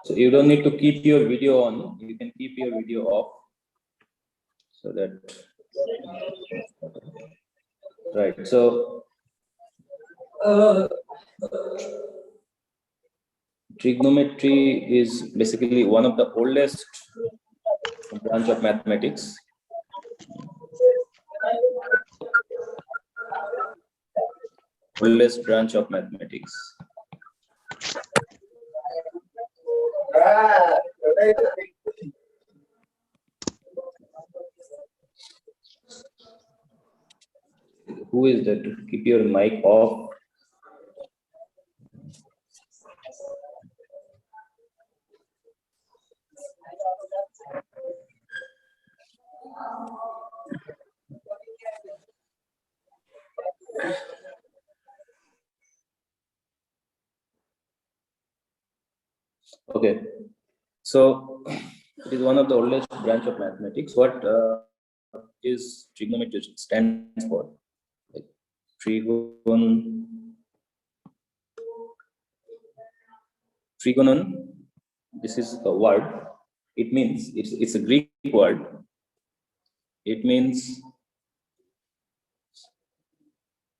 So you don't need to keep your video on, you can keep your video off, so that, right. So trigonometry is basically one of the oldest branch of mathematics. Oldest branch of mathematics. Who is that? Keep your mic off. Okay, so it is one of the oldest branch of mathematics. What is trigonometry stands for? Like trigonon. This is a word. It means it's a Greek word. It means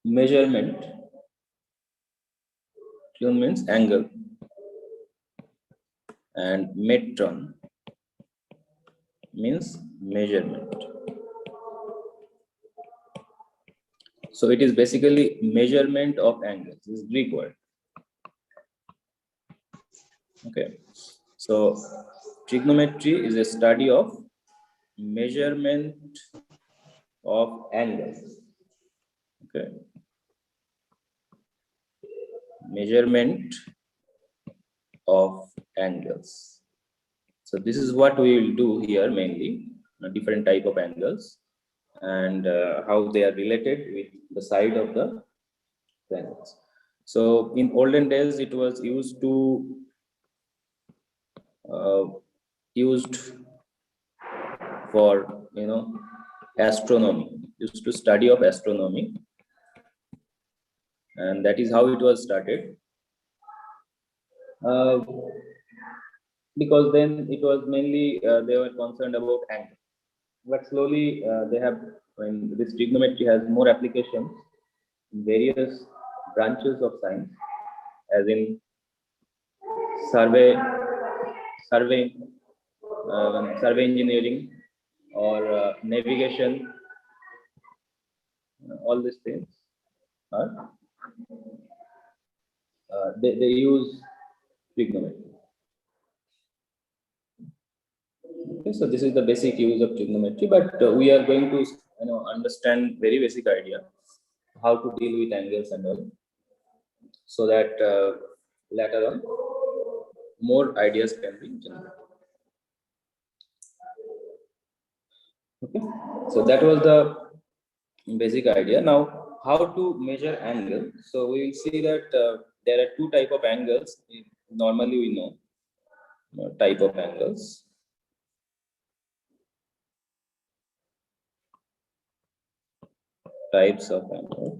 measurement. Trigon means angle, and metron means measurement. So it is basically measurement of angles. This is Greek word. Okay, so trigonometry is a study of measurement of angles. Okay, measurement of angles. So this is what we will do here mainly, different type of angles and how they are related with the side of the angles. So in olden days, it was used to used for astronomy, used to study of astronomy, and that is how it was started. Because then it was mainly they were concerned about angle, but slowly they have, when this trigonometry has more applications in various branches of science, as in survey engineering, or navigation. All these things are they use trigonometry. Okay, so this is the basic use of trigonometry, but we are going to understand very basic idea how to deal with angles and all, so that later on more ideas can be generated. Okay, so that was the basic idea. Now, how to measure angle? So we will see that there are two type of angles. Normally, we know type of angles. Types of angle.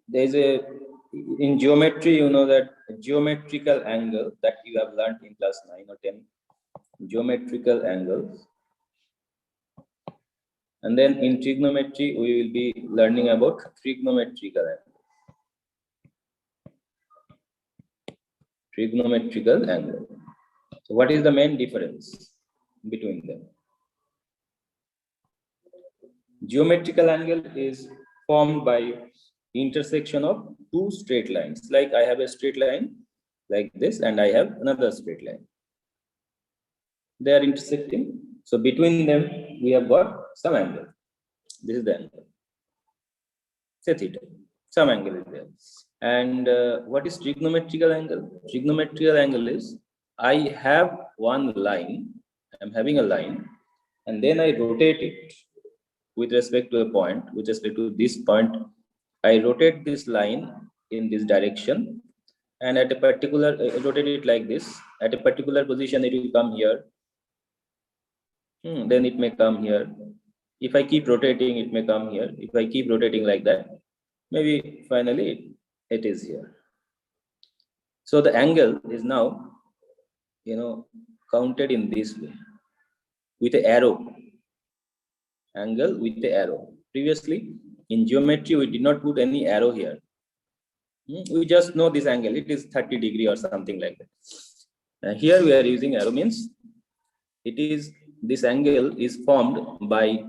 There's a, in geometry, that geometrical angle that you have learned in class 9 or 10, geometrical angles. And then in trigonometry, we will be learning about trigonometrical angle. Trigonometrical angle. So what is the main difference between them? Geometrical angle is formed by intersection of two straight lines. Like I have a straight line like this, and I have another straight line. They are intersecting. So between them, we have got some angle. This is the angle. Say theta. Some angle is there. And what is trigonometrical angle? Trigonometrical angle is I have one line. I'm having a line, and then I rotate it with respect to a point. With respect to this point, I rotate this line in this direction, and at a particular rotate it like this. At a particular position, it will come here. Then it may come here. If I keep rotating, it may come here. If I keep rotating like that, maybe finally it is here. So the angle is now, counted in this way with an arrow. Angle with the arrow. Previously, in geometry, we did not put any arrow here. We just know this angle. It is 30 degree or something like that. Here we are using arrow, means it is, this angle is formed by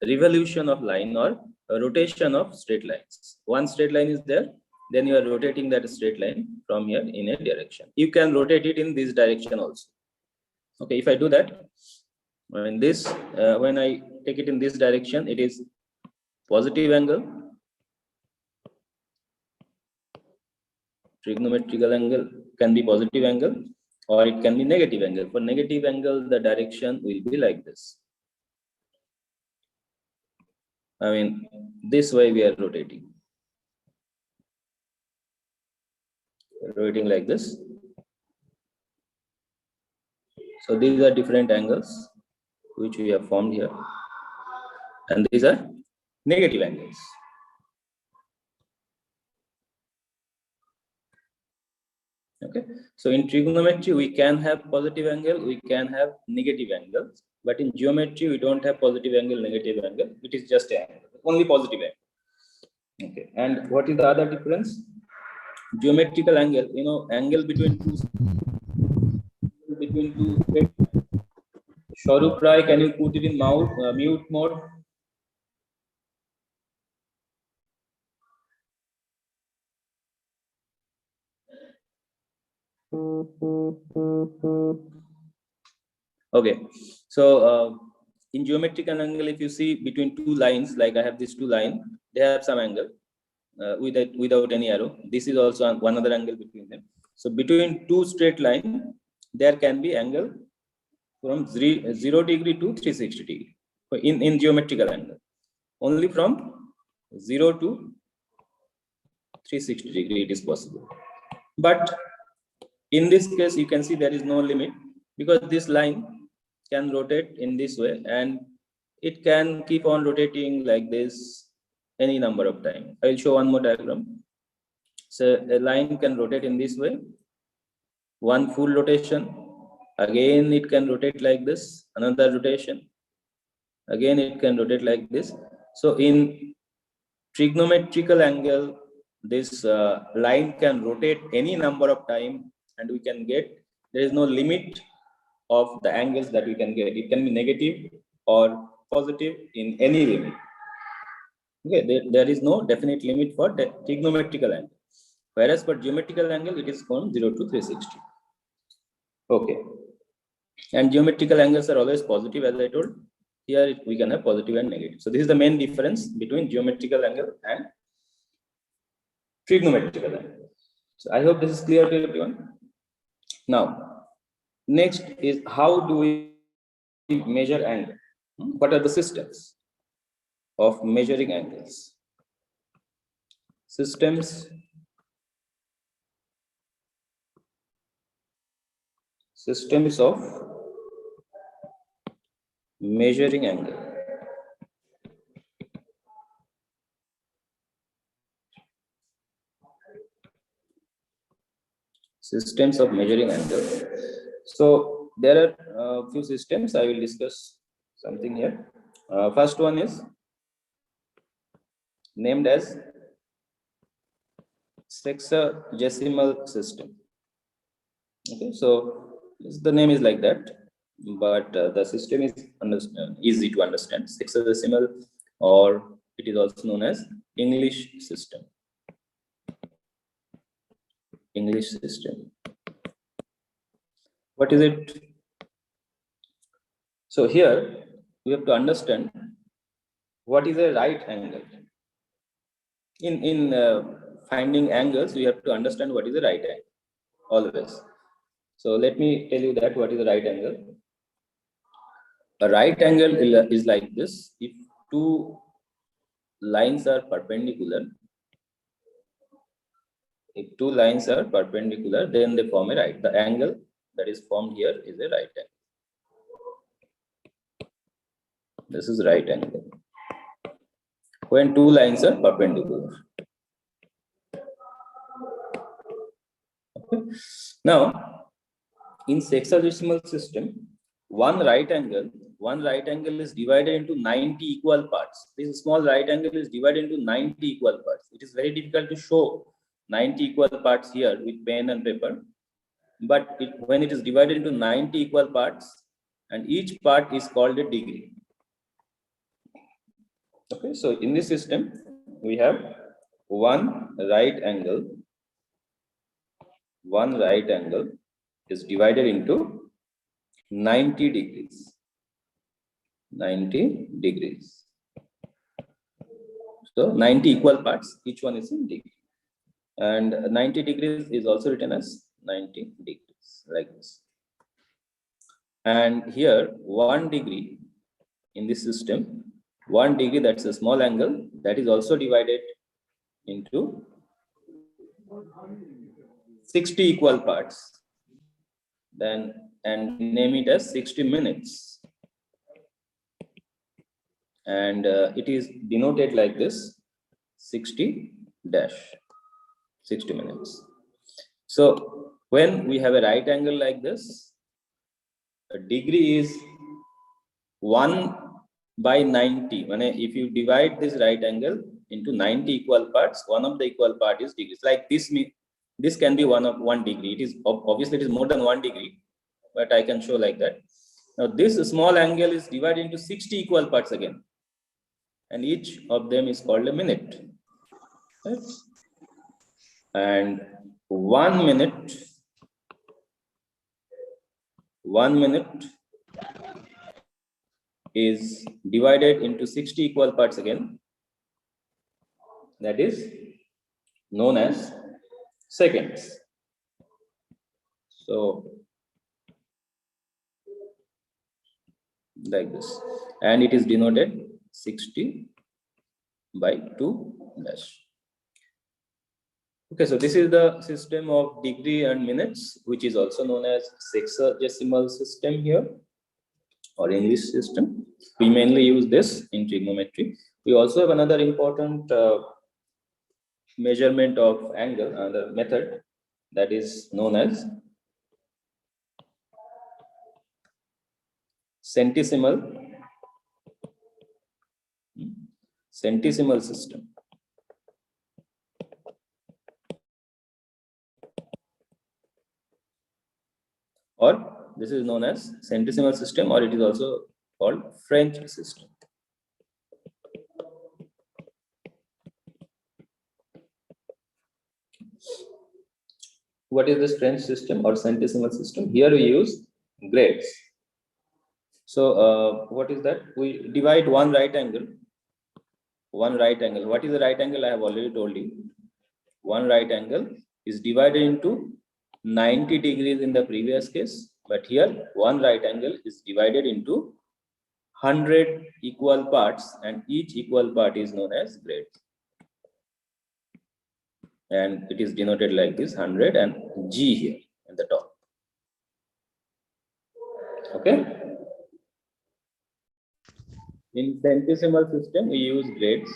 revolution of line or rotation of straight lines. One straight line is there, then you are rotating that straight line from here in a direction. You can rotate it in this direction also. Okay, if I do that, when I take it in this direction, it is positive angle. Trigonometrical angle can be positive angle or it can be negative angle. For negative angle, the direction will be like this. I mean, this way we are rotating. Rotating like this. So these are different angles which we have formed here. And these are negative angles. Okay. So in trigonometry, we can have positive angle, we can have negative angles. But in geometry, we don't have positive angle, negative angle. It is just an angle, only positive angle. Okay. And what is the other difference? Geometrical angle, angle between two Sharup Rai, can you put it in mute mode? Okay, so in geometrical angle, if you see between two lines, like I have these two lines, they have some angle without any arrow. This is also one other angle between them. So between two straight lines, there can be angle from 0 degree to 360 degree in geometrical angle. Only from 0 to 360 degree it is possible. But in this case, you can see there is no limit because this line can rotate in this way and it can keep on rotating like this any number of times. I will show one more diagram. So a line can rotate in this way, one full rotation. Again, it can rotate like this, another rotation. Again, it can rotate like this. So in trigonometrical angle, this line can rotate any number of time and we can get, there is no limit of the angles that we can get. It can be negative or positive in any limit. Okay, there is no definite limit for the trigonometrical angle. Whereas for geometrical angle, it is from 0 to 360. Okay. And geometrical angles are always positive, as I told. Here we can have positive and negative. So this is the main difference between geometrical angle and trigonometrical angle. So I hope this is clear to everyone. Now, next is how do we measure angle? What are the systems of measuring angles? Systems of measuring angle. Systems of measuring angle. So there are a few systems. I will discuss something here. First one is named as sexagesimal system. Okay, so the name is like that, but the system is easy to understand. Sexagesimal, or it is also known as English system. English system. What is it? So here we have to understand what is a right angle. In finding angles, we have to understand what is a right angle always. So let me tell you that what is a right angle. A right angle is like this. If two lines are perpendicular, then they form a right. The angle that is formed here is a right angle. This is right angle. when two lines are perpendicular. Okay. Now, in sexagesimal system, one right angle is divided into 90 equal parts. This small right angle is divided into 90 equal parts. It is very difficult to show 90 equal parts here with pen and paper, but when it is divided into 90 equal parts, and each part is called a degree. Okay, so in this system, we have one right angle is divided into 90 degrees. 90 degrees. So 90 equal parts, each one is in degree. And 90 degrees is also written as 90 degrees, like this. And here, 1 degree in this system, 1 degree, that's a small angle, that is also divided into 60 equal parts. Then, and name it as 60 minutes. And it is denoted like this, 60 minutes. So when we have a right angle like this, a degree is 1 by 90. If you divide this right angle into 90 equal parts, one of the equal part is degrees. Like this, this can be 1 degree. It is obviously it is more than 1 degree, but I can show like that. Now this small angle is divided into 60 equal parts again, and each of them is called a minute. Right? And 1 minute is divided into 60 equal parts again. That is known as seconds. So like this, and it is denoted 60 by 2 dash. Okay, so this is the system of degree and minutes, which is also known as sexagesimal system here, or English system. We mainly use this in trigonometry. We also have another important measurement of angle, another method, that is known as centesimal system. Or this is known as centesimal system, or it is also called French system. What is this French system or centesimal system? Here we use grades. So what is that? We divide one right angle. What is the right angle? I have already told you. One right angle is divided into 90 degrees in the previous case, but here one right angle is divided into 100 equal parts, and each equal part is known as grade. And it is denoted like this, 100 and G here at the top. Okay. In centesimal system, we use grades.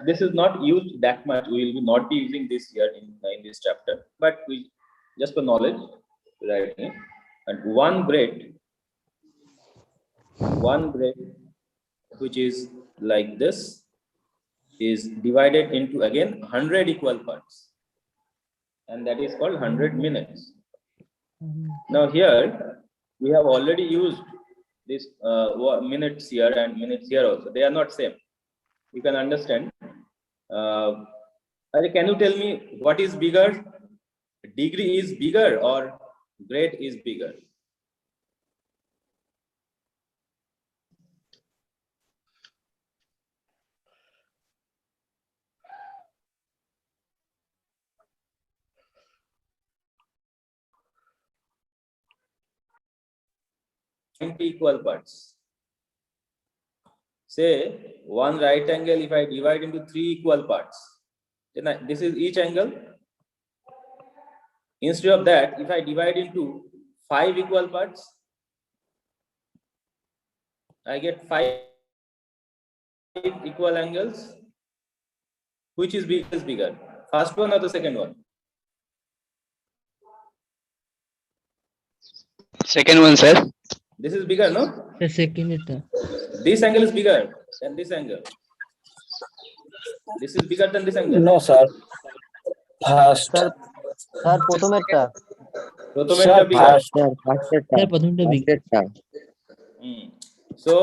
This is not used that much. We will not be using this here in this chapter, but we just for knowledge, right? And one grade, which is like this, is divided into again 100 equal parts, and that is called 100 minutes. Now here we have already used this minutes here and minutes here also. They are not same. You can understand. Can you tell me what is bigger? Degree is bigger or grade is bigger? Equal parts. Say one right angle, if I divide into 3 equal parts, then this is each angle. Instead of that, if I divide into 5 equal parts, I get 5 equal angles, which is bigger? First one or the second one? Second one, sir. This is bigger, no? The second. This angle is bigger than this angle. This is bigger than this angle. No, sir. First. Sir sir প্রথমেরটা প্রথমেরটা Sir, bigger. first. Sir, প্রথমটা big. So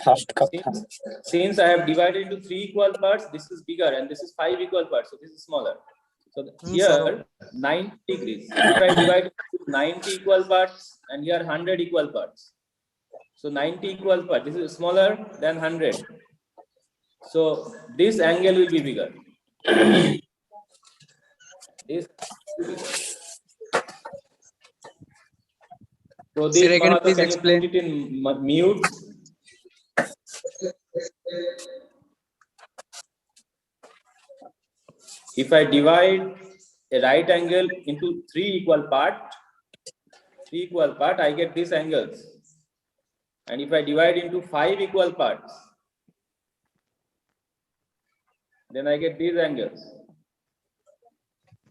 First cup. since I have divided into 3 equal parts, this is bigger and this is 5 equal parts, so this is smaller. So here 90 degrees. If I divide into 90 equal parts and here 100 equal parts, so 90 equal parts, this is smaller than 100. So this angle will be bigger. This so this Sir, again, Mahatma, please can you explain. put it in mute. If I divide a right angle into 3 equal parts, I get these angles. And if I divide into 5 equal parts, then I get these angles.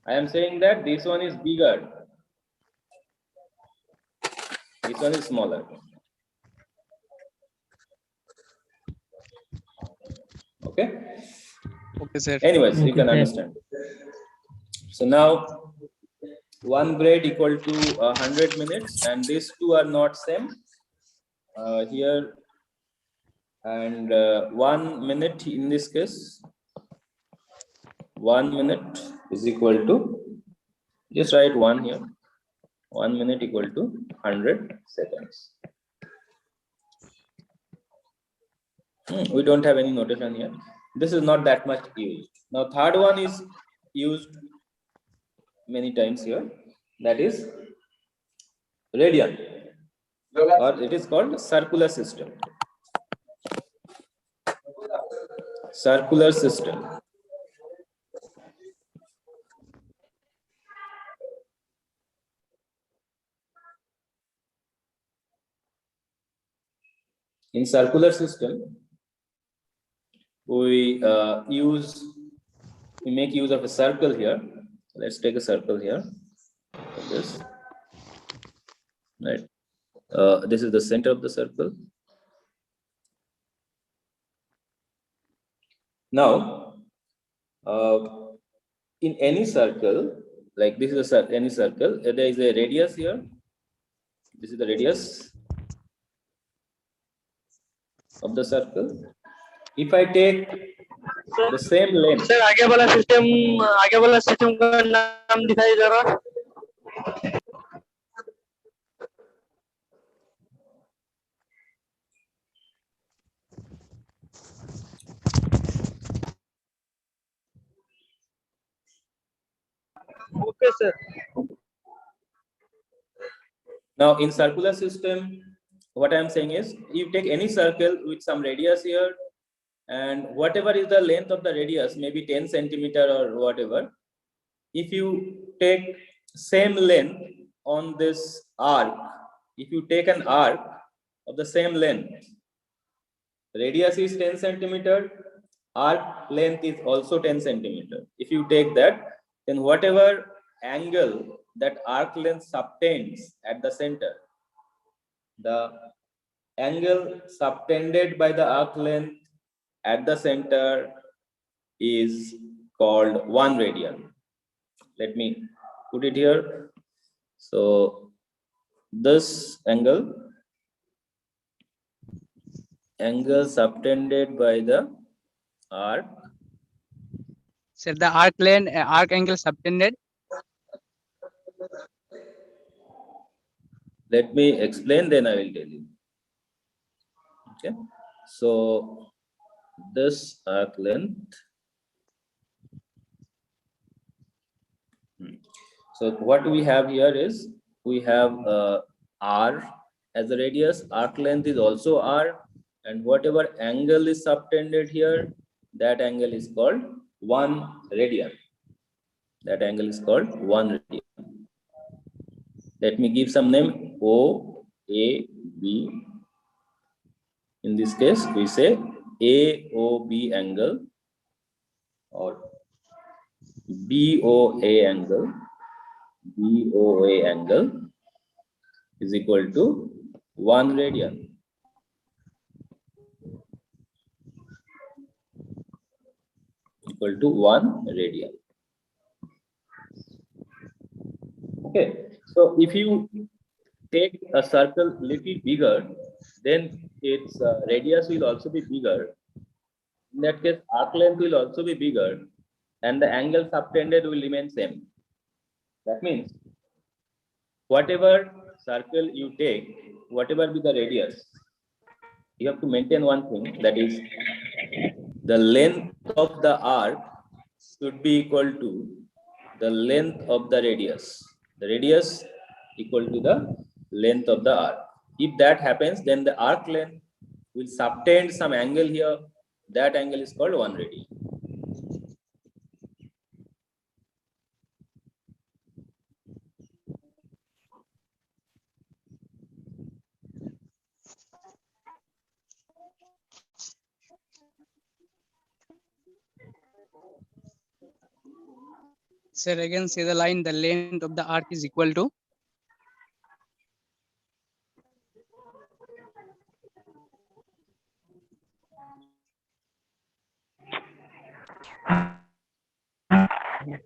I am saying that this one is bigger. This one is smaller. Okay. Okay, sir. Anyways, you can Okay. understand. So now 1 grade equal to 100 minutes, and these two are not same here. And 1 minute in this case, 1 minute is equal to, just write 1 here. 1 minute equal to 100 seconds. We don't have any notation here. This is not that much used. Now third one is used many times here. That is radian, or it is called circular system. Circular system. In circular system, we make use of a circle here. Let's take a circle here. Like this, right? This is the center of the circle. Now, in any circle, like this is any circle, there is a radius here. This is the radius of the circle. If I take the same length, sir आगे वाला system का नाम दिखाइए जरा. Okay, sir. now in circular system, what I am saying is, you take any circle with some radius here, and whatever is the length of the radius, maybe 10 centimeter or whatever, if you take same length on this arc, if you take an arc of the same length, radius is 10 centimeter, arc length is also 10 centimeter. If you take that, then whatever angle that arc length subtends at the center, the angle subtended by the arc length at the center is called 1 radian. Let me put it here. So this angle subtended by the arc, Sir, the arc angle subtended. let me explain, then I will tell you. Okay, so this arc length, so what we have here is, we have r as a radius, arc length is also r, and whatever angle is subtended here, that angle is called 1 radian. That angle is called 1 radian. Let me give some name: O, A, B. In this case, we say AOB angle or BOA angle is equal to 1 radian. Equal to 1 radian. Okay, so if you take a circle little bigger, then its radius will also be bigger. In that case, arc length will also be bigger, and the angle subtended will remain same. That means whatever circle you take, whatever be the radius, you have to maintain one thing, that is the length of the arc should be equal to the length of the radius. The radius equal to the length of the arc. If that happens, then the arc length will subtend some angle here. That angle is called 1 radian. Sir, again say the line, the length of the arc is equal to.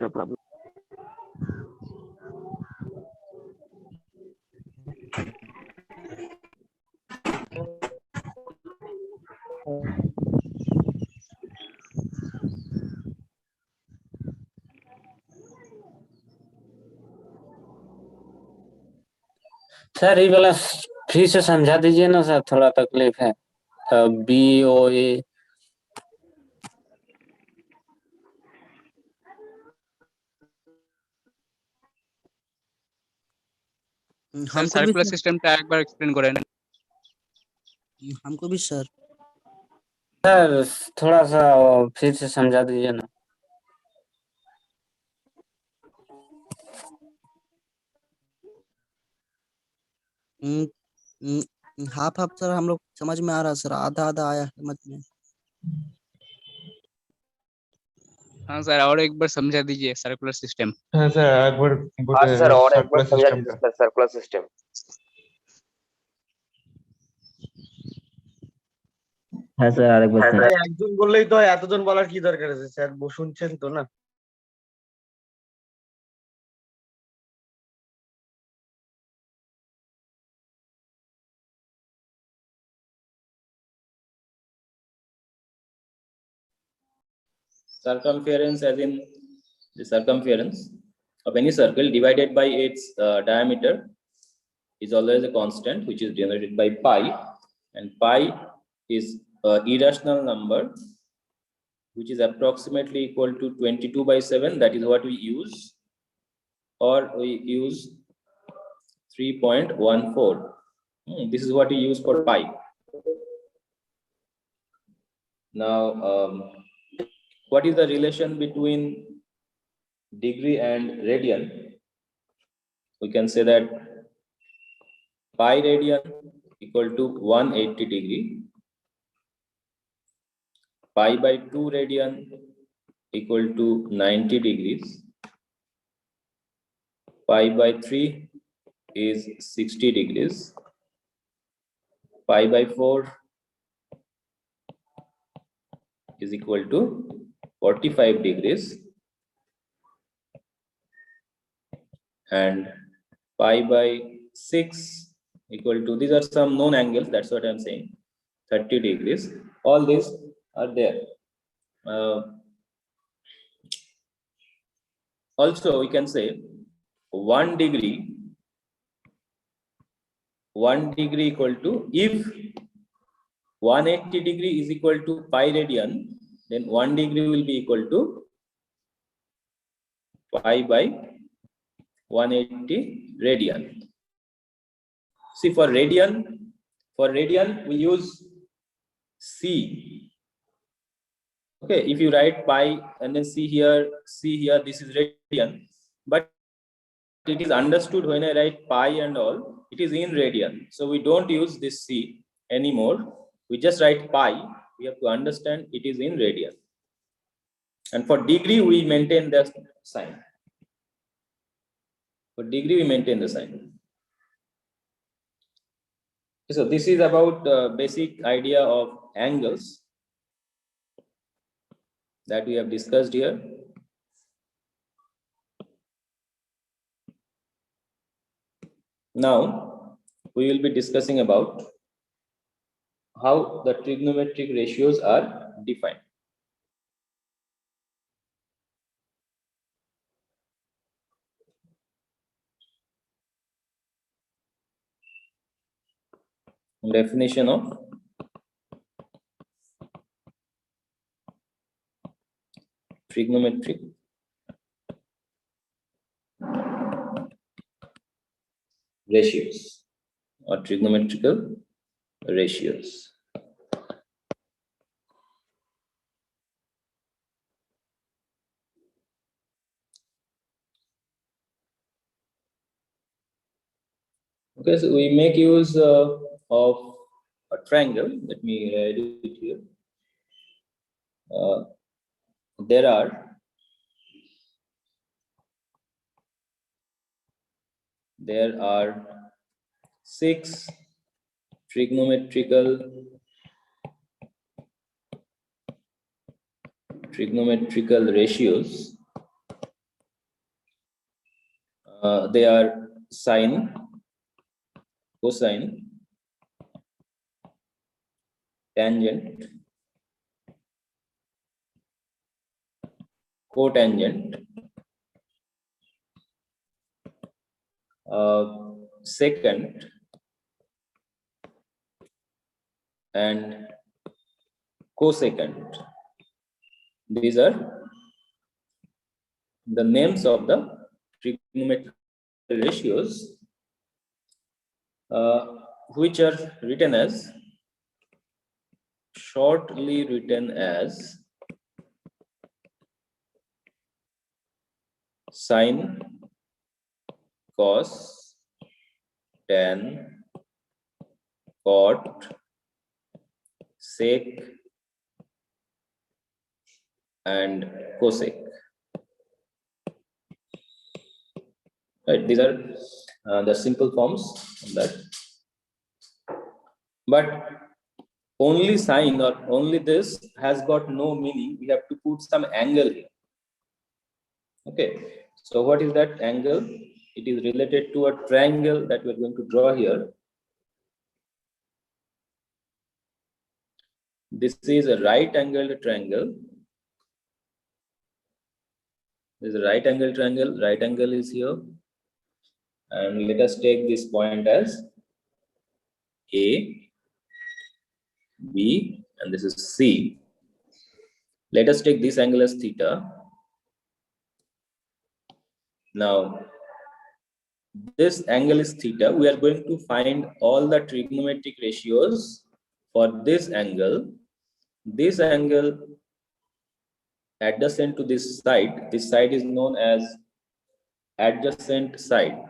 No problem. Sir ये वाला फिर से समझा दीजिए ना sir, थोड़ा तकलीफ है। BOA सर सर्कुलर सिस्टम টা একবার এক্সপ্লেন করেন। हमको भी सर। सर थोड़ा सा फिर से समझा दीजिए ना। हाफ हाफ सर हम लोग समझ में आ रहा है सर, आधा आधा आया समझ में। हाँ सर, और एक बार समझा दीजिए सर्कुलर सिस्टम। हाँ सर एक बार हाँ सर, और एक बार सर्कुलर समझा सिस्टम दीजिए का। Sir circular system. হ্যাঁ স্যার আরেকবার স্যার। একজন বললেই তো হয়, এতজন বলার কি দরকার আছে স্যার? শুনছেন তো না? Circumference, as in the circumference of any circle divided by its diameter, is always a constant which is denoted by pi, and pi is an irrational number which is approximately equal to 22/7. That is what we use, or we use 3.14. This is what we use for pi. Now what is the relation between degree and radian? We can say that pi radian equal to 180 degree, pi by 2 radian equal to 90 degrees, pi by 3 is 60 degrees, pi by 4 is equal to 45 degrees, and pi by 6 equal to, these are some known angles, that's what I'm saying, 30 degrees. All these are there. Also we can say 1 degree equal to, if 180 degree is equal to pi radian, then 1 degree will be equal to pi by 180 radian. See, for radian we use C. Okay, if you write pi and then C here, this is radian, but it is understood when I write pi and all, it is in radian. So we don't use this C anymore. We just write pi, we have to understand it is in radian. And for degree, we maintain the sign. For degree, we maintain the sign. So this is about basic idea of angles that we have discussed here. Now, we will be discussing about how the trigonometric ratios are defined. Definition of trigonometric ratios or trigonometrical ratios. Okay, so we make use of a triangle. Let me write it here. There are 6 trigonometrical ratios. They are sine, cosine, tangent, cotangent, secant, and cosecant. These are the names of the trigonometric ratios, which are written as, shortly written as, sine, cos, tan, cot, sec, and cosec. Right, these are the simple forms of that. But only sine or only this has got no meaning. We have to put some angle here. Okay, so what is that angle? It is related to a triangle that we are going to draw here. This is a right-angled triangle. This is a right-angled triangle. Right angle is here. And let us take this point as A, B, and this is C. Let us take this angle as theta. Now, this angle is theta. We are going to find all the trigonometric ratios for this angle. This angle adjacent to this side is known as adjacent side.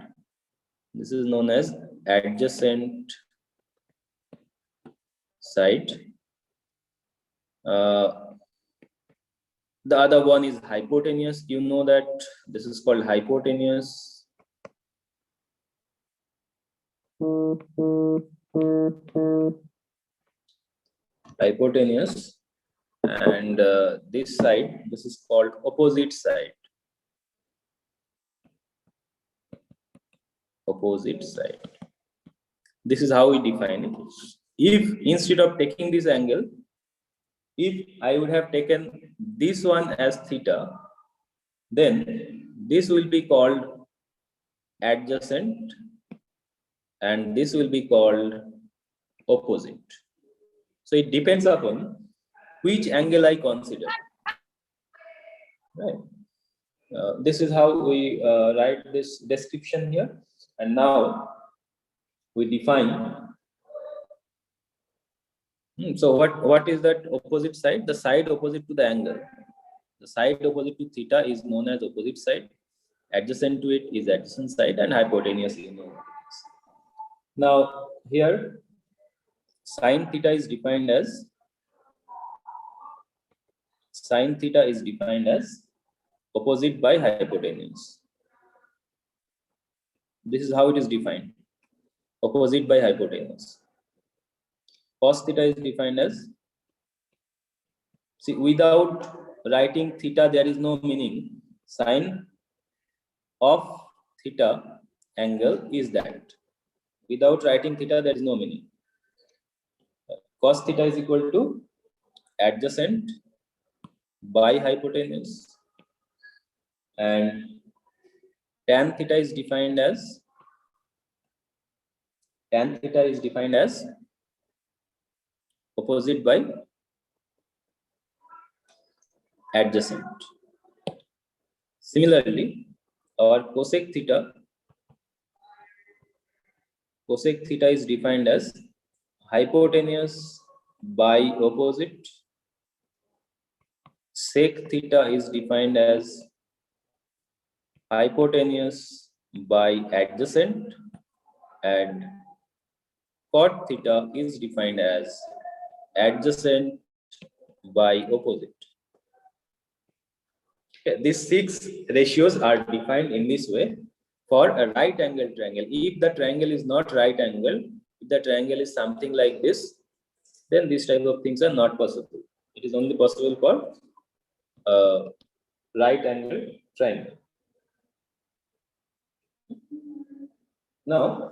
This is known as adjacent side. The other one is hypotenuse. You know that this is called hypotenuse. Hypotenuse. And this side, this is called opposite side. Opposite side. This is how we define it. If instead of taking this angle, if I would have taken this one as theta, then this will be called adjacent and this will be called opposite. So it depends upon which angle I consider. Right. This is how we write this description here. And now we define. So what is that opposite side? The side opposite to the angle. The side opposite to theta is known as opposite side. Adjacent to it is adjacent side, and hypotenuse you know. Now here sine theta is defined as Sine theta is defined as opposite by hypotenuse. This is how it is defined. Opposite by hypotenuse. Cos theta is defined as, see, without writing theta there is no meaning. Sine of theta angle is that. Without writing theta there is no meaning. Cos theta is equal to adjacent by hypotenuse, and tan theta is defined as opposite by adjacent. Similarly, our cosec theta is defined as hypotenuse by opposite. Sec theta is defined as hypotenuse by adjacent, and cot theta is defined as adjacent by opposite. Okay, these 6 ratios are defined in this way for a right angle triangle. If the triangle is not right angle, if the triangle is something like this, then these type of things are not possible. It is only possible for right angle triangle. Now,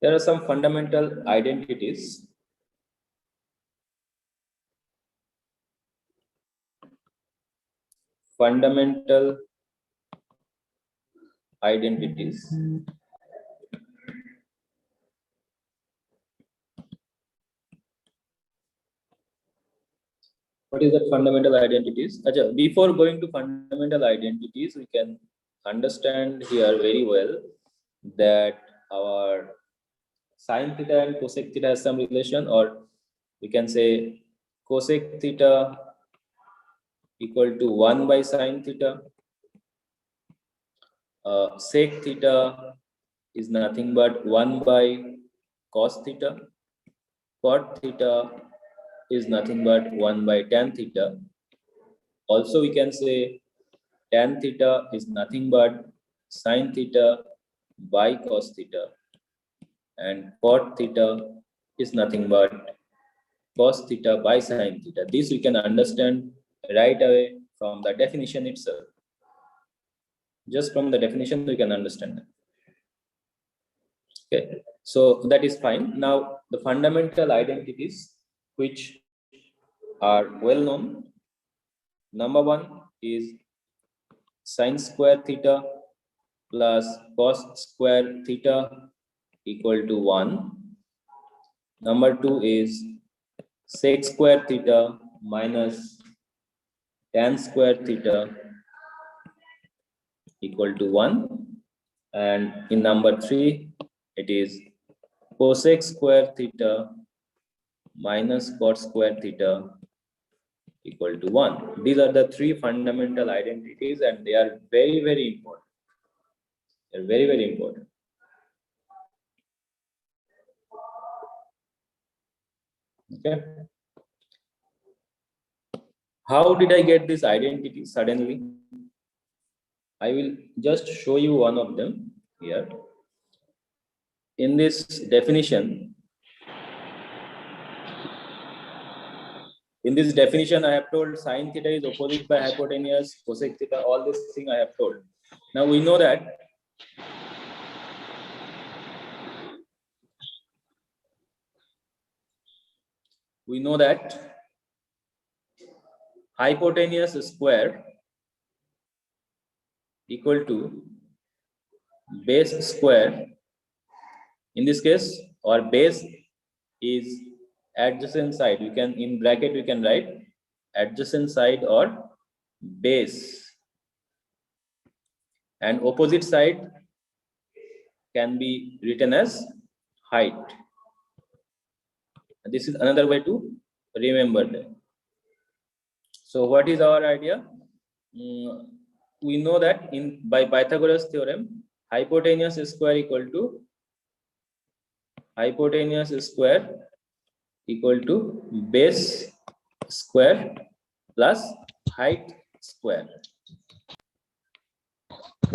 there are some fundamental identities. Fundamental identities. What is that fundamental identities? Achha, before going to fundamental identities, we can understand here very well that our sine theta and cosec theta has some relation, or we can say cosec theta equal to 1 by sine theta. Sec theta is nothing but 1 by cos theta. Cot theta is nothing but 1 by tan theta. Also, we can say tan theta is nothing but sine theta by cos theta, and cot theta is nothing but cos theta by sine theta. This we can understand right away from the definition itself. Just from the definition we can understand that. Okay, so that is fine. Now the fundamental identities which are well known. Number 1 is sine square theta plus cos square theta equal to 1. Number 2 is sec square theta minus tan square theta equal to 1. And in number 3, it is cosec square theta minus cot square theta equal to 1. These are the 3 fundamental identities, and they are very, very important. They're very, very important. Okay. How did I get this identity suddenly? I will just show you one of them here. In this definition, I have told sine theta is opposite by hypotenuse, cosec theta, all this thing I have told. Now we know that hypotenuse square equal to base square. In this case, our base is adjacent side. We can, in bracket, we can write adjacent side or base, and opposite side can be written as height. This is another way to remember that. So what is our idea? We know that by Pythagoras theorem, hypotenuse square equal to base square plus height square.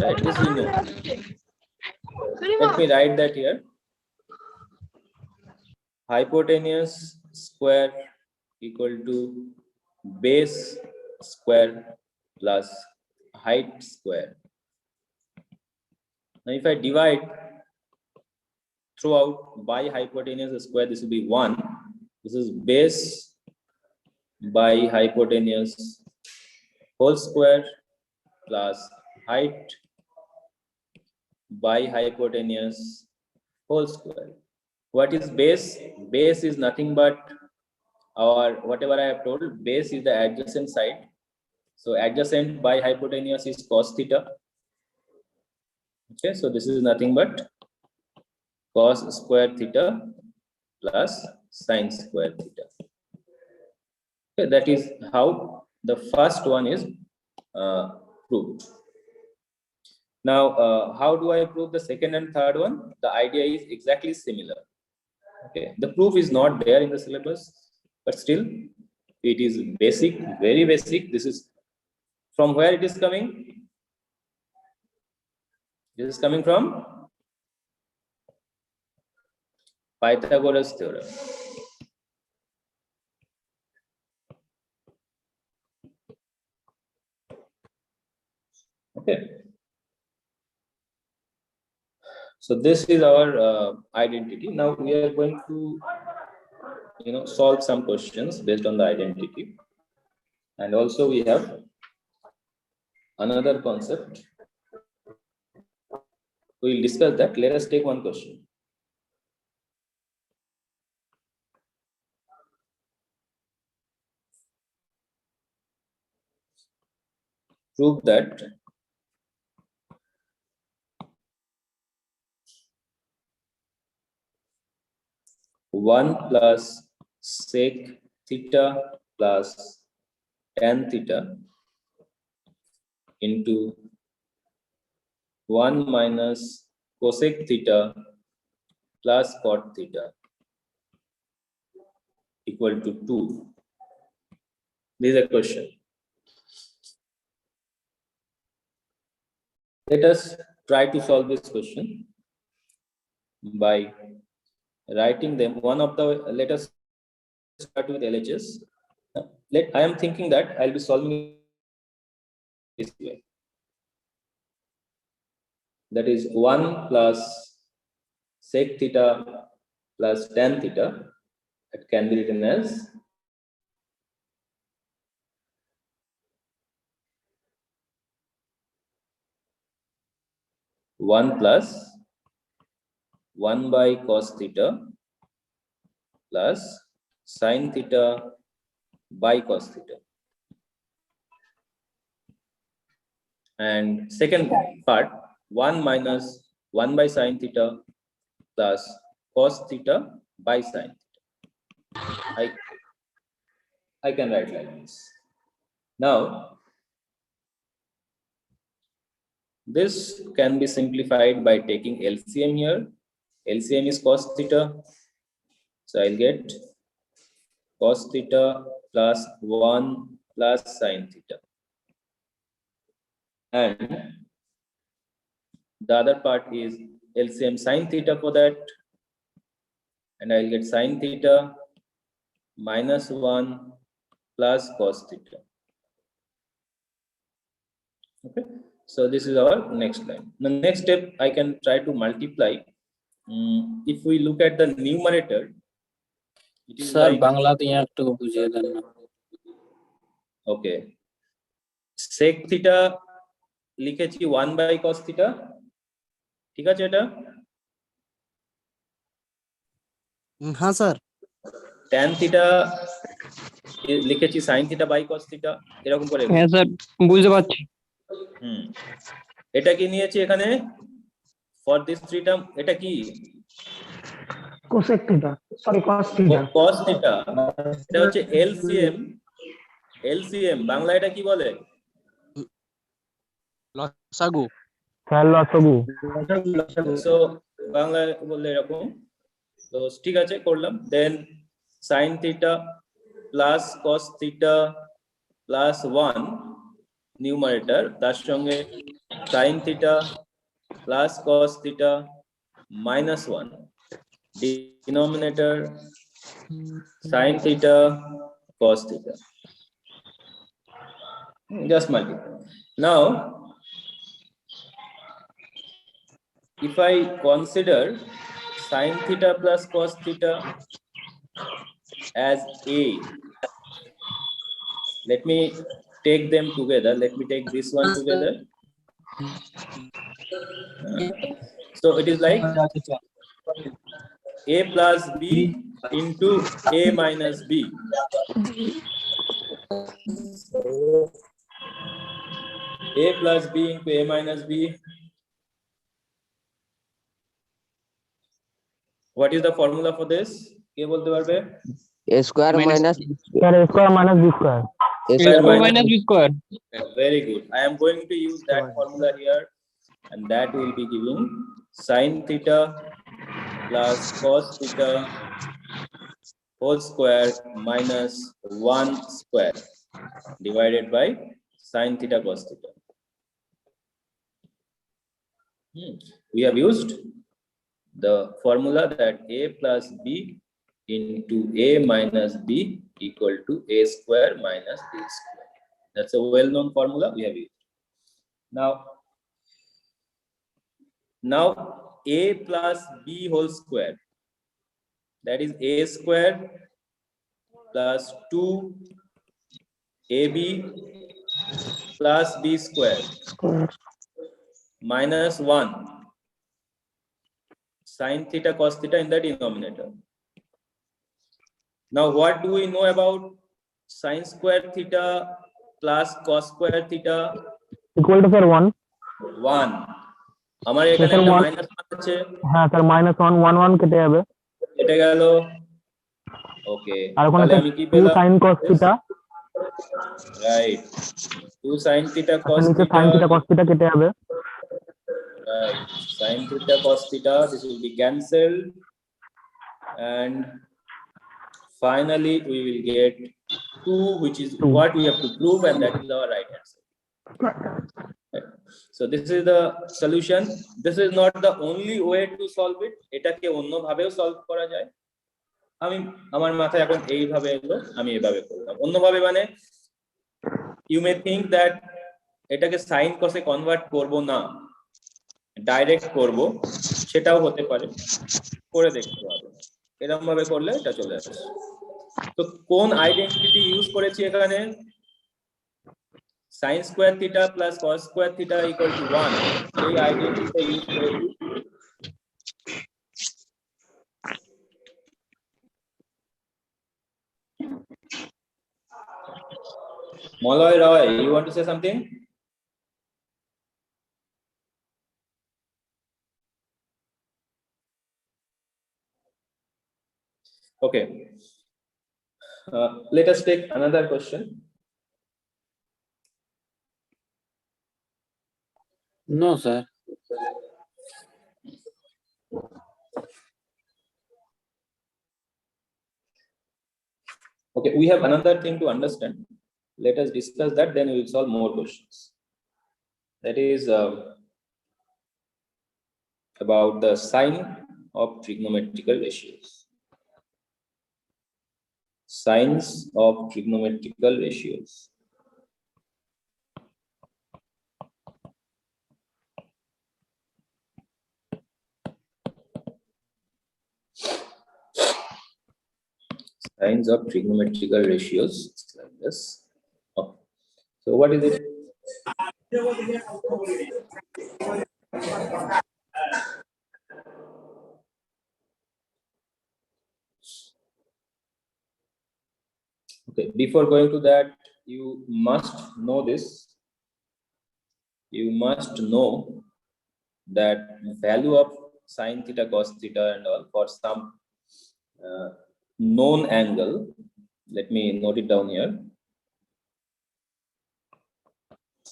Right, this we know. Let me write that here. Hypotenuse square equal to base square plus height square. Now if I divide throughout by hypotenuse square, this will be 1. This is base by hypotenuse whole square plus height by hypotenuse whole square. What is base? Base is nothing but our, whatever I have told, base is the adjacent side. So adjacent by hypotenuse is cos theta. Okay, so this is nothing but cos square theta plus sin square theta. Okay, that is how the first one is proved. Now, how do I prove the second and third one? The idea is exactly similar. Okay, the proof is not there in the syllabus, but still it is basic, very basic. This is from where it is coming? This is coming from Pythagoras theorem. Okay. So this is our identity. Now we are going to, solve some questions based on the identity, and also we have another concept. We will discuss that. Let us take one question. Prove that one plus sec theta plus tan theta into 1 minus cosec theta plus cot theta equal to 2. This is a question. Let us try to solve this question by writing them. One of the, let us start with LHS. I am thinking that I'll be solving this way. That is 1 plus sec theta plus tan theta. It can be written as 1 plus 1 by cos theta plus sin theta by cos theta. And second part, 1 minus 1 by sin theta plus cos theta by sin theta. I can write like this. Now, this can be simplified by taking LCM here. LCM is cos theta. So I'll get cos theta plus 1 plus sin theta. And the other part is LCM sin theta for that. And I'll get sin theta minus 1 plus cos theta. Okay. So this is our next line. The next step, I can try to multiply. If we look at the numerator, it is Sir, like, Bangla to यहाँ to बुझे देना. okay, sec theta লিখেছি 1 by cos theta, ঠিক আছে এটা? हाँ sir. tan theta লিখেছি sin theta by cos theta, এরকম করে। হ্যাঁ স্যার, বুঝতে পারছি। এটা কি নিয়েছি এখানে for this three term, এটা কি cosec theta, sorry cos theta, cos theta, এটা হচ্ছে LCM। LCM বাংলা এটা কি বলে? লসাগু। হ্যাঁ লসাগু। সো বাংলা বললে এরকম। তো ঠিক আছে, করলাম। দেন sin theta plus cos theta plus 1 numerator তার সঙ্গে sin theta plus cos theta minus 1 denominator sin theta cos theta. Just multiply. Now if I consider sin theta plus cos theta as A, let me take them together. Let me take this one together. So it is like A plus B into A minus B. A plus B into A minus B. What is the formula for this? কে বলতে পারবে? A square minus sir a square minus b square A square square minus b square. Very good. I am going to use that formula here, and that will be giving sin theta plus cos theta whole square minus 1 square divided by sin theta cos theta. We have used the formula that A plus B into A minus B equal to A square minus B square. That's a well-known formula we have used. Now A plus B whole square, that is A square plus 2AB plus B square minus 1 sin theta cos theta in the denominator. Now what do we know about sin square theta plus cos square theta? equal to sir 1 1. আমার এখানে Sir, একটা one- minus আছে, হ্যাঁ sir -1 1 1 কেটে যাবে কেটে গেল। ওকে, আর ওখানে তাহলে আমি কি 2 পেলাম? sin cos theta right, 2 sin theta আর cos নিচে theta, sin theta cos theta কেটে যাবে right, sin theta cos theta, this will be cancelled, and finally we will get 2, which is what we have to prove, and that is our right answer. Right. So this is the solution. This is not the only way to solve it. এটাকে অন্যভাবেও solve করা যায়। আমি আমার মাথায় এখন এইভাবে এলো, আমি এইভাবে করলাম। অন্যভাবে মানে you may think that এটাকে sin cos এ কনভার্ট করব না, ডাইরেক্ট করব, সেটাও হতে পারে, করে দেখতে হবে। এরকম ভাবে করলে এটা চলে আসে। তো কোন আইডেন্টিটি ইউজ করেছি এখানে? sin square theta plus cos square theta equal to 1, এই আইডেন্টিটি ইউজ করেছি। Malloy Roy, you want to say something? Okay. Let us take another question. No, sir. Okay, we have another thing to understand. Let us discuss that, then we will solve more questions. That is about the sign of trigonometrical ratios. Signs of trigonometrical ratios. Signs of trigonometrical ratios, like this. Okay. So what is it? Okay, before going to that, you must know this. You must know that value of sin theta cos theta and all for some known angle. Let me note it down here.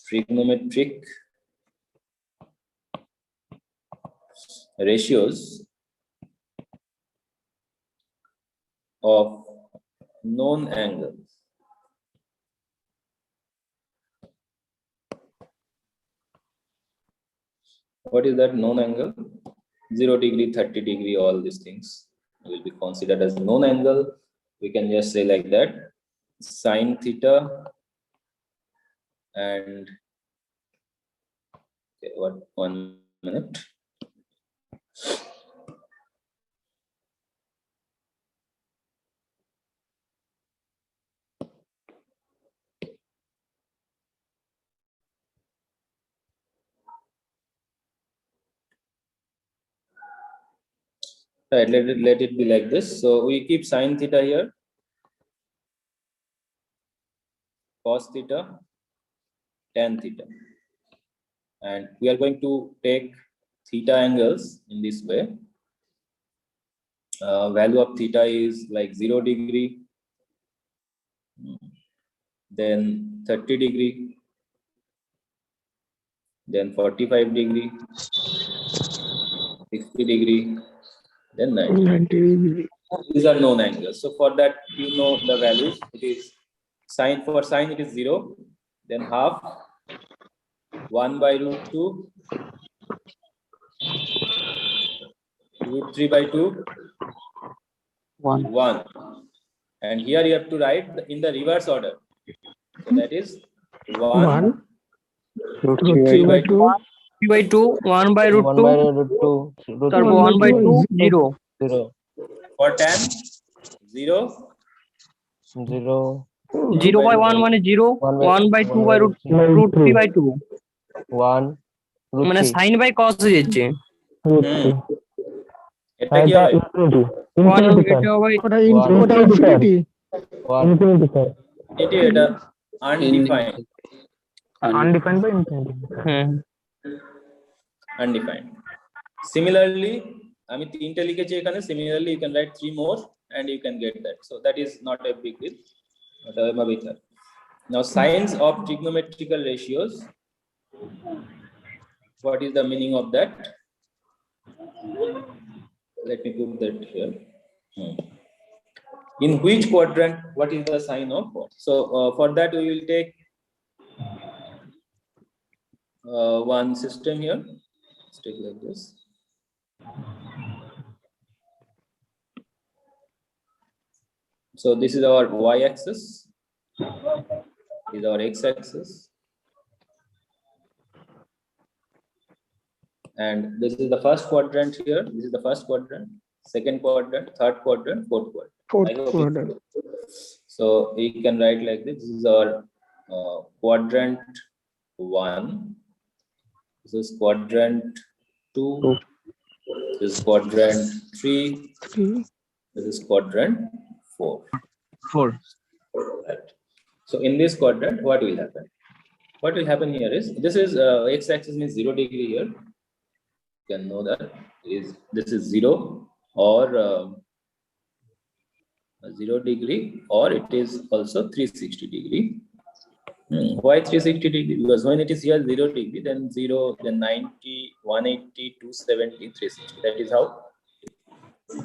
Trigonometric ratios of known angle. What is that known angle? 0 degree, 30 degree, all these things will be considered as known angle. We can just say like that, sine theta and okay, what, 1 minute. Right, let it be like this. So we keep sine theta here, cos theta, tan theta, and we are going to take theta angles in this way. Value of theta is like 0 degree, then 30 degree, then 45 degree, 60 degree, then 90 degree. These are known angles. So for that, you know the values. It is sine, for sine it is 0, then half, 1 by root 2, root 3 by 2, 1. And here you have to write in the reverse order. So that is 1, root 3 by 2, 3 by 2, 1 by root 1 2, by root 2. Root 1 by 2, 0. 0. for tan 0, 0. 0 by 1 মানে 0, 1 by 2 by root 3 by 2 1. Root মানে 3. sin by cos হয়ে যাচ্ছে। root Hmm. 3 এটা কি হবে? infinity 1 infinity এটা হবে infinity 1. infinity sir এটা undefined. undefined by infinity hmm Undefined. Similarly, আমি তিনটা লিখেছি এখানে. Similarly, you can write 3 more and you can get that. So that is not a big deal. Now, signs of trigonometrical ratios. What is the meaning of that? Let me put that here. In which quadrant, what is the sign of what? So for that we will take one system here. Let's take like this. So this is our y-axis. This is our x-axis. And this is the first quadrant here. This is the first quadrant, second quadrant, third quadrant, fourth quadrant. So we can write like this. This is our quadrant 1. This is quadrant 2. This is quadrant 3. This is quadrant 4. Right. So in this quadrant, what will happen? What will happen here is, this is x-axis means 0 degree here. You can know that this is 0 or 0 degree, or it is also 360 degree. Why 360 degree? Because when it is here 0 degree, then 0, then 90, 180, 270, 360. That is how.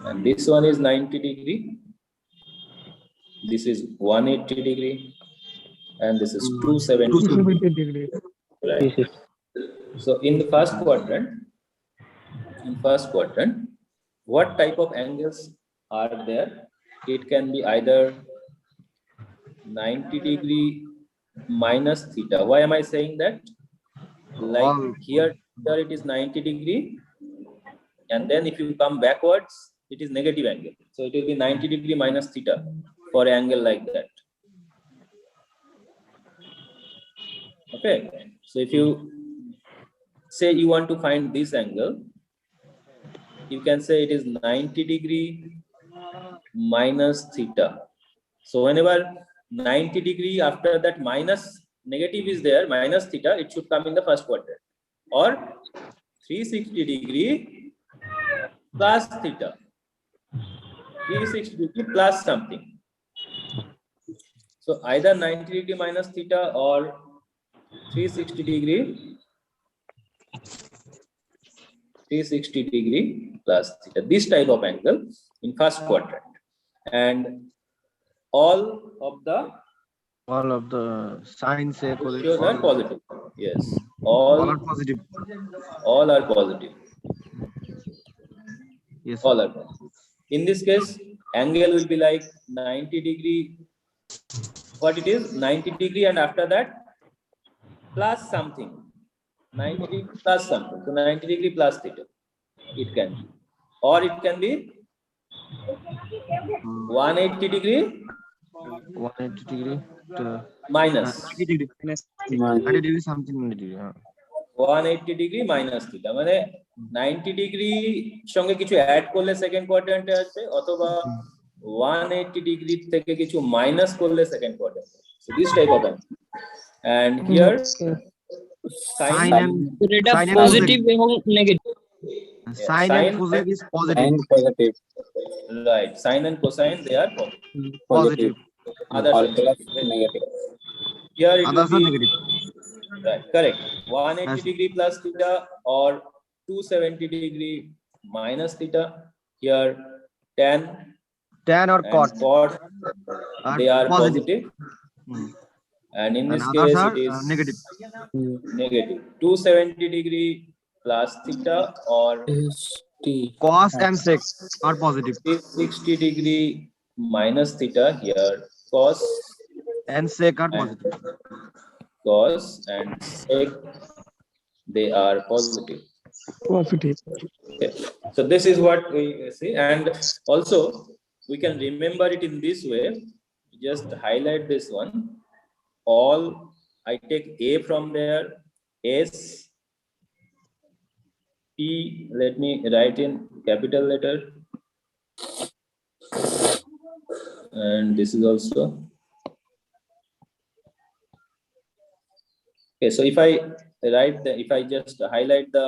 And this one is 90 degree. This is 180 degree. And this is 270 degree. Right. So in the first quadrant, what type of angles are there? It can be either 90 degree minus theta. Why am I saying that? Like here it is 90 degree, and then if you come backwards, it is negative angle. So it will be 90 degree minus theta for an angle like that. Okay. So if you say you want to find this angle, you can say it is 90 degree minus theta. So whenever 90 degree, after that minus negative is there, minus theta, it should come in the first quadrant. Or 360 degree plus theta. 360 degree plus something. So either 90 degree minus theta or 360 degree plus theta. This type of angle in first quadrant. And all of the signs say ratios are positive. Yes, all are positive. all are positive. Yes. All are positive. In this case, angle will be like 90 degree. What it is? 90 degree, and after that plus something. 90 degree plus something. So 90 degree plus theta. It can be. Or it can be 180 degree 180 degree to minus. 90 degree. 90 degree something 90 degree. 180 degree minus theta, মানে 90 degree সঙ্গে কিছু add করলে second কোয়াড্র্যান্টে আসবে, অথবা 180 degree থেকে কিছু minus করলে second কোয়াড্র্যান্টে। So this type of angle. And here Sin and এটা Sin and পজিটিভ এবং negative. sin and cosine is positive. And positive. right, sin and cosine they are Positive. others All are plus negative. negative. Here it Others will are be negative. right, correct, 180 Yes. degree plus theta or 270 degree minus theta. Here tan Tan or and cot cot are they are positive. positive. And in And this others case are it is negative. negative. 270 degree plus theta or Cos and sec are positive. 60 degree minus theta. Here cos And sec are and positive. cos and sec they are positive. Positive. Okay. So this is what we see, and also we can remember it in this way. Just highlight this one. All I take A from there, S, P, let me write in capital letter, and this is also okay. So if I write the, if I just highlight the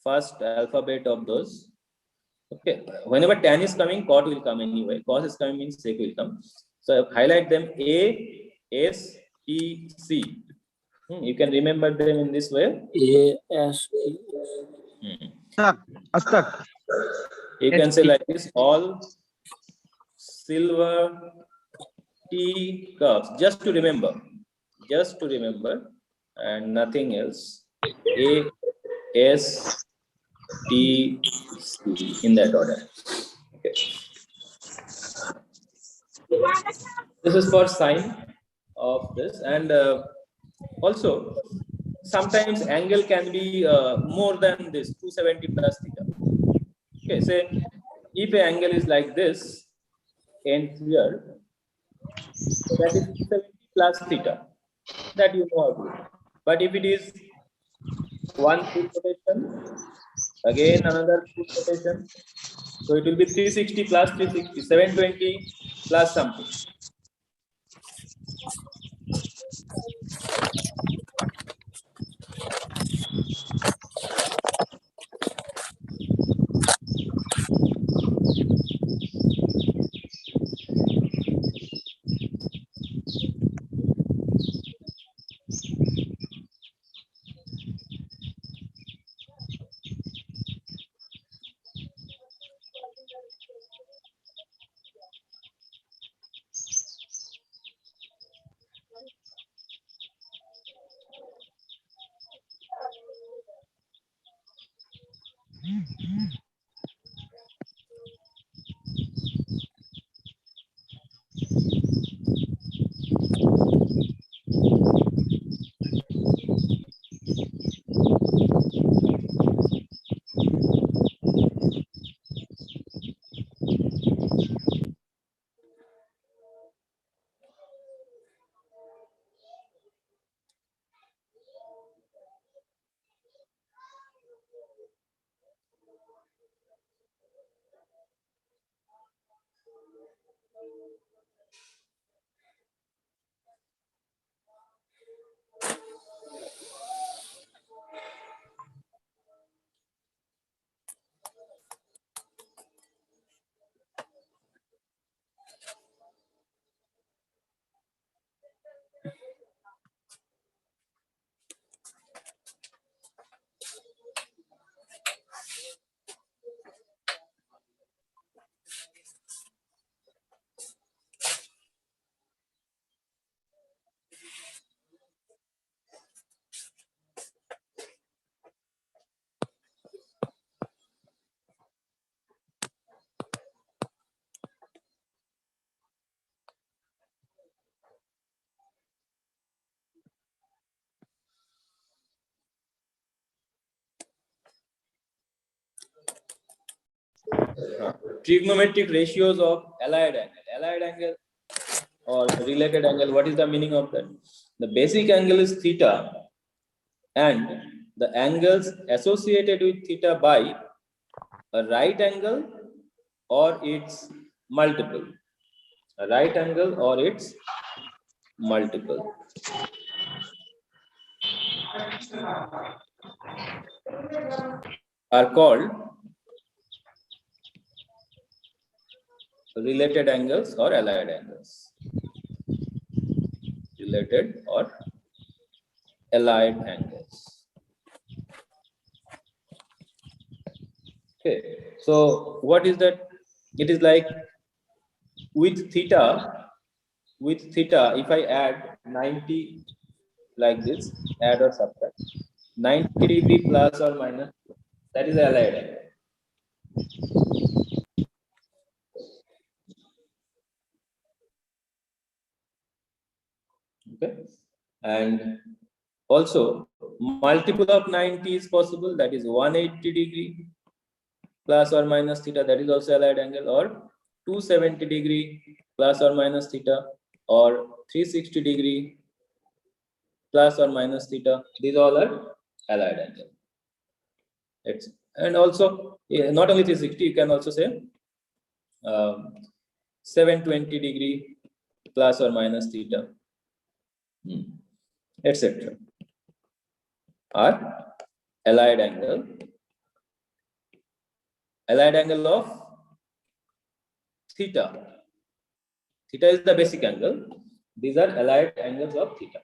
first alphabet of those, okay, whenever tan is coming, cot will come anyway. Cos is coming means sec will come. So highlight them A, S, T, C. You can remember them in this way. Astak. You can say like this: all silver tea cups. Just to remember, and nothing else. A, S, T, C in that order. Okay. This is for sign of this, and also sometimes angle can be more than this 270 plus theta. Okay, say if an angle is like this and here, that is 270 plus theta, that you know how to do. But if it is one foot rotation, again another foot rotation, so it will be 360 plus 360, 720 plus something. trigonometric ratios of allied angle. Allied angle or related angle, what is the meaning of that? The basic angle is theta, and the angles associated with theta by a right angle or its multiple. A right angle or its multiple. Are called related angles or allied angles. Related or allied angles. Okay, so what is that? It is like with theta, if I add 90 like this, add or subtract, 90 degree plus or minus, that is allied angle. Okay, and also multiple of 90 is possible, that is 180 degree plus or minus theta, that is also allied angle, or 270 degree plus or minus theta, or 360 degree plus or minus theta. These all are allied angle. And also not only 360, you can also say 720 degree plus or minus theta, etc. are allied angle. Allied angle of theta. Theta is the basic angle. These are allied angles of theta.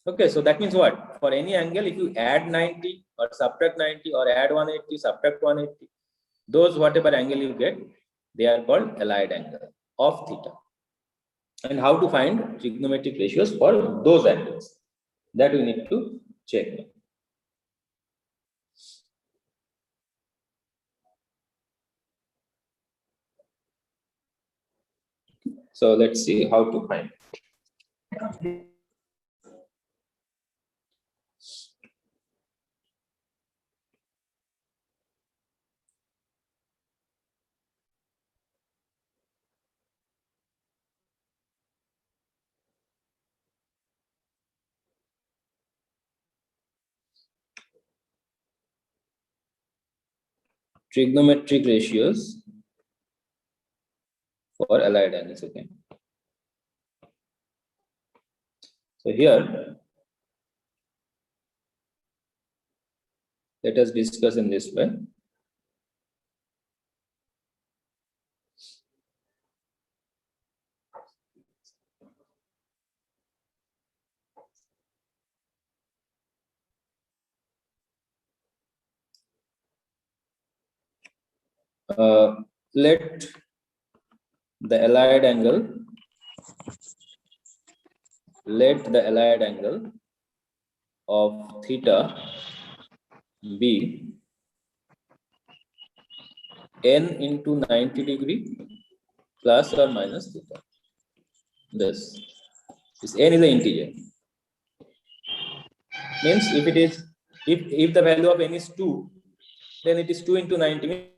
Okay, so that means what? For any angle, if you add 90 or subtract 90 or add 180, subtract 180, those whatever angle you get, they are called allied angle of theta. And how to find trigonometric ratios for those angles? That we need to check. So let's see how to find. Trigonometric ratios for allied angles. Okay. So here, let us discuss in this way. Let the allied angle of theta be n into 90 degree plus or minus theta. This n is an integer. Means if it is, if the value of n is 2, then it is 2 into 90.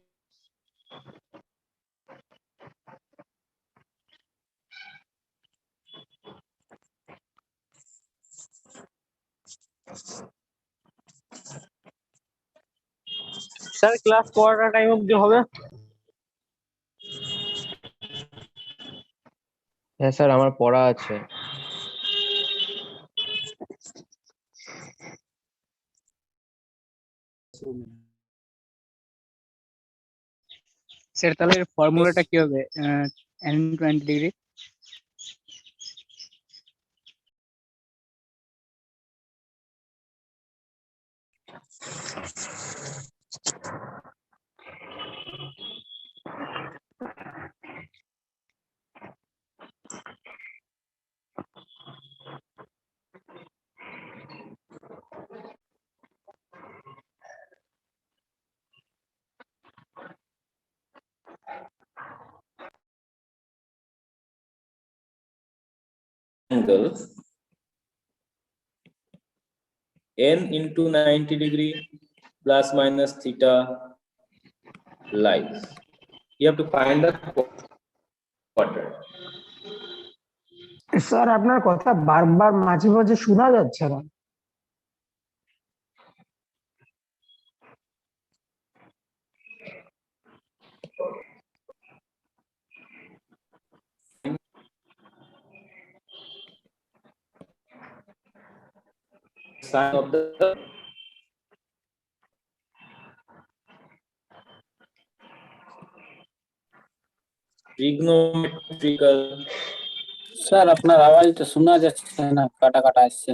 Sir class করার time অবধি হবে? হ্যাঁ sir, আমার পড়া আছে। Sir তাহলে ফর্মুলাটা কি হবে? n 20 degree Angle n into 90 degree plus minus theta lies. You have to find the quadrant. Sir আপনার কথা বারবার মাঝে মাঝে শোনা যাচ্ছে না। Sign of the trigonometrical sir আপনার আওয়াজটা শোনা যাচ্ছে না, কাটা কাটা আসছে।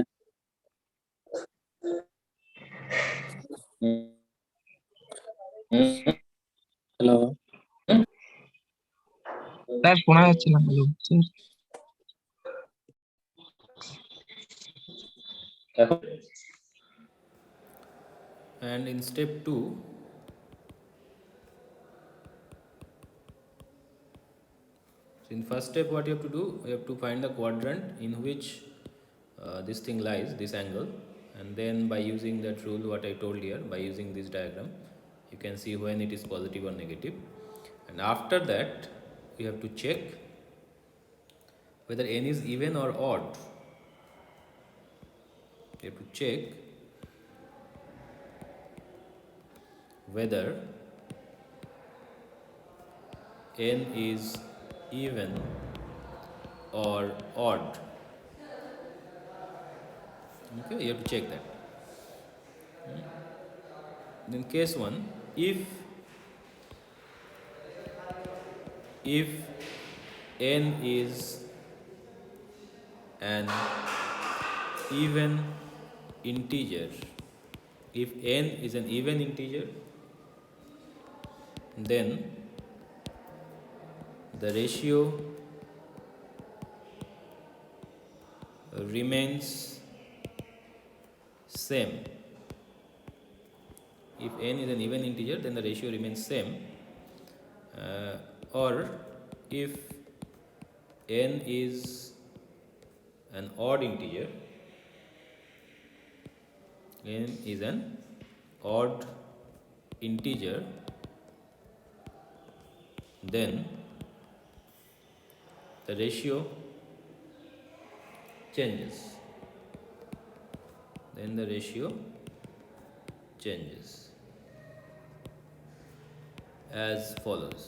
হ্যালো স্যার শোনা যাচ্ছে না। Hello sir. And in step 2, in first step what you have to do, you have to find the quadrant in which this thing lies, this angle, and then by using that rule what I told here, by using this diagram you can see when it is positive or negative, and after that you have to check whether n is even or odd. You have to check whether n is even or odd. Okay, you have to check that. Then case 1, if n is an even integer, if n is an even integer, then the ratio remains same. If n is an even integer, then the ratio remains same. Or if n is an odd integer, n is an odd integer, then the ratio changes. Then the ratio changes as follows.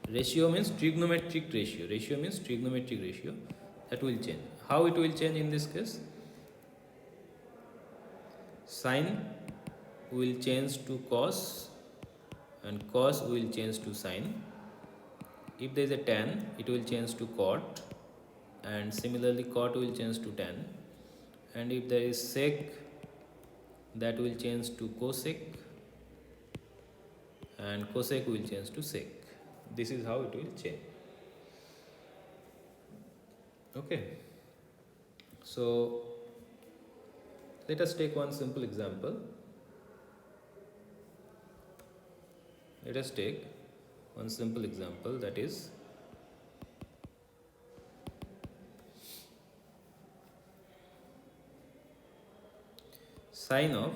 Ratio means trigonometric ratio. Ratio means trigonometric ratio. That will change. How it will change in this case? Sin will change to cos and cos will change to sin. If there is a tan, it will change to cot, and similarly cot will change to tan. And if there is sec, that will change to cosec, and cosec will change to sec. This is how it will change. Okay, so let us take one simple example. Let us take one simple example, that is sine of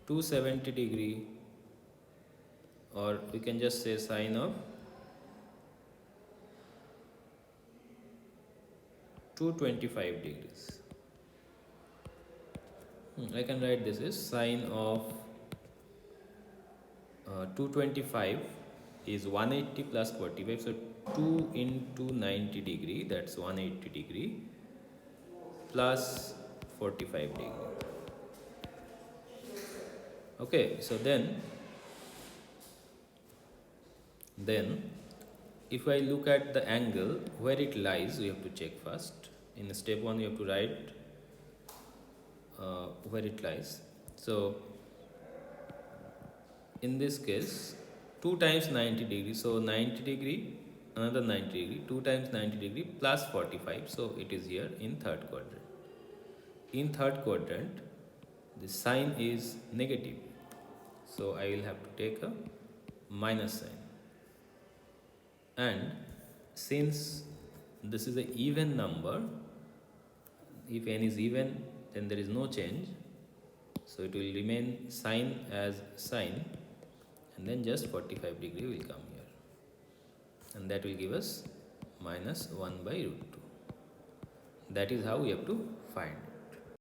270 degree, or we can just say sine of 225 degrees. I can write this is sine of 225 is 180 plus 45, so 2 into 90 degree, that's 180 degree plus 45 degree. Okay, so then if I look at the angle where it lies, we have to check first. In step 1 you have to write where it lies. So in this case 2 times 90 degree, so 90 degree, another 90 degree, 2 times 90 degree plus 45, so it is here in third quadrant. In third quadrant the sign is negative, so I will have to take a minus sign. And since this is an even number, if n is even, then there is no change. So it will remain sine as sine, and then just 45 degree will come here, and that will give us minus 1 by root 2. That is how we have to find.